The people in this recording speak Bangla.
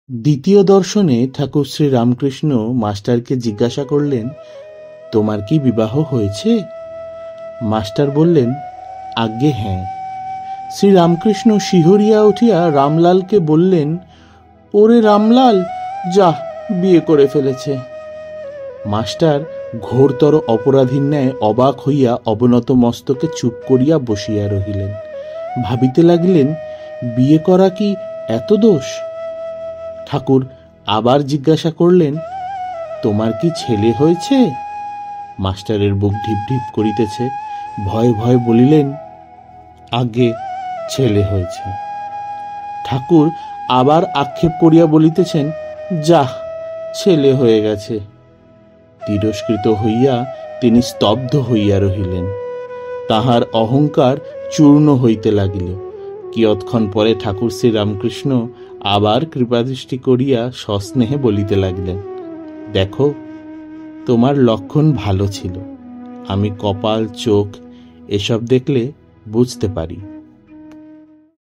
দ্বিতীয় দর্শনে ঠাকুর শ্রী রামকৃষ্ণ মাস্টারকে জিজ্ঞাসা করলেন, তোমার কি বিবাহ হয়েছে? মাস্টার বললেন, আজ্ঞে হ্যাঁ। শ্রী রামকৃষ্ণ শিহরিয়া উঠিয়া রামলালকে বললেন, ওরে রামলাল, যা, বিয়ে করে ফেলেছে। মাস্টার ঘোরতর অপরাধীর ন্যায় অবাক হইয়া অবনত মস্তকে চুপ করিয়া বসিয়া রহিলেন। ভাবিতে লাগিলেন, বিয়ে করা কি এত দোষ? ঠাকুর আবার জিজ্ঞাসা করলেন, তোমার কি ছেলে হয়েছে? মাস্টারের বুক ঢিপ ঢিপ করিতেছে। ভয়ে ভয়ে বলিলেন, আগে ছেলে হয়েছে। ঠাকুর আবার আক্ষেপ করিয়া বলিতেছেন, যাহ, ছেলে হয়ে গেছে। তিরস্কৃত হইয়া তিনি স্তব্ধ হইয়া রহিলেন। তাহার অহংকার চূর্ণ হইতে লাগিল। কিয়ৎক্ষণ পরে ঠাকুর শ্রী রামকৃষ্ণ আবার কৃপাদৃষ্টি করিয়া সস্নেহে বলিতে লাগিলেন, দেখো, তোমার লক্ষণ ভালো ছিল। আমি কপাল, চোখ এসব দেখলে বুঝতে পারি।